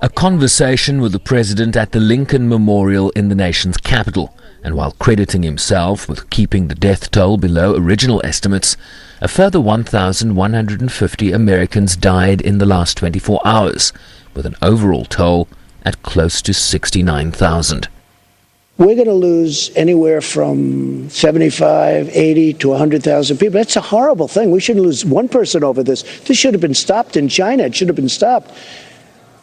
A conversation with the president at the Lincoln Memorial in the nation's capital. And while crediting himself with keeping the death toll below original estimates, a further 1,150 Americans died in the last 24 hours, with an overall toll at close to 69,000. We're going to lose anywhere from 75, 80 to 100,000 people. That's a horrible thing. We shouldn't lose one person over this. This should have been stopped in China. It should have been stopped.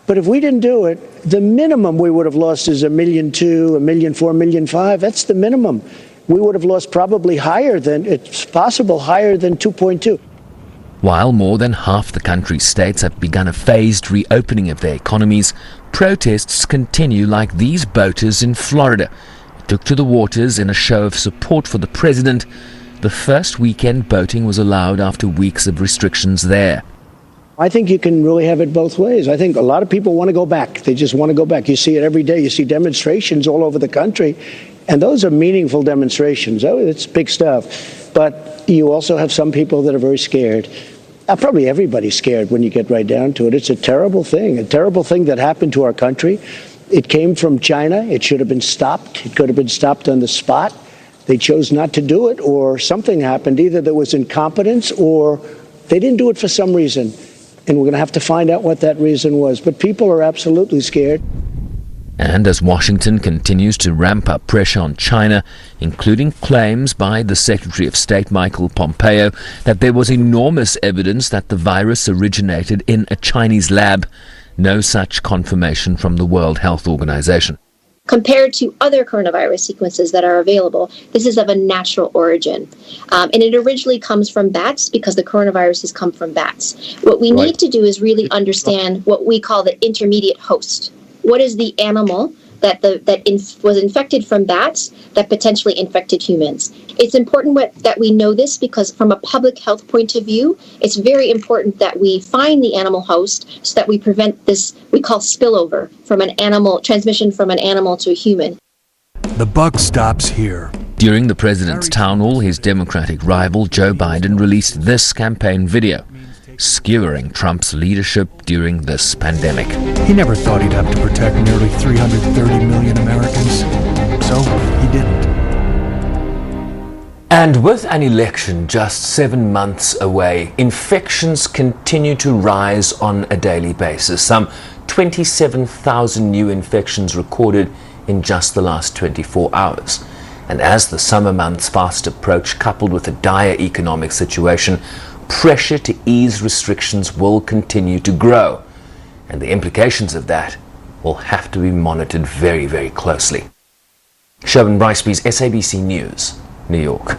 But if we didn't do it, the minimum we would have lost is 1.2 million, 1.4 million, 1.5 million. That's the minimum. We would have lost probably higher than, it's possible, higher than 2.2. While more than half the country's states have begun a phased reopening of their economies, protests continue like these boaters in Florida. It took to the waters in a show of support for the president. The first weekend boating was allowed after weeks of restrictions there. I think you can really have it both ways. I think a lot of people want to go back. They just want to go back. You see it every day. You see demonstrations all over the country, and those are meaningful demonstrations. Oh, it's big stuff. But you also have some people that are very scared. Probably everybody's scared when you get right down to it. It's a terrible thing that happened to our country. It came from China. It should have been stopped. It could have been stopped on the spot. They chose not to do it, or something happened. Either there was incompetence or they didn't do it for some reason. And we're going to have to find out what that reason was. But people are absolutely scared. And as Washington continues to ramp up pressure on China, including claims by the Secretary of State Michael Pompeo that there was enormous evidence that the virus originated in a Chinese lab, no such confirmation from the World Health Organization. Compared to other coronavirus sequences that are available, this is of a natural origin. And it originally comes from bats because the coronaviruses come from bats. What we need to do is really understand what we call the intermediate host. What is the animal that was infected from bats that potentially infected humans? It's important that we know this because from a public health point of view, it's very important that we find the animal host so that we prevent this, we call spillover, from an animal, transmission from an animal to a human. The buck stops here. During the president's town hall, his Democratic rival Joe Biden released this campaign video, skewering Trump's leadership during this pandemic. He never thought he'd have to protect nearly 330 million Americans, so he didn't. And with an election just 7 months away, infections continue to rise on a daily basis. Some 27,000 new infections recorded in just the last 24 hours. And as the summer months fast approach, coupled with a dire economic situation, pressure to ease restrictions will continue to grow. And the implications of that will have to be monitored very, very closely. Sherwin Briceby, SABC News, New York.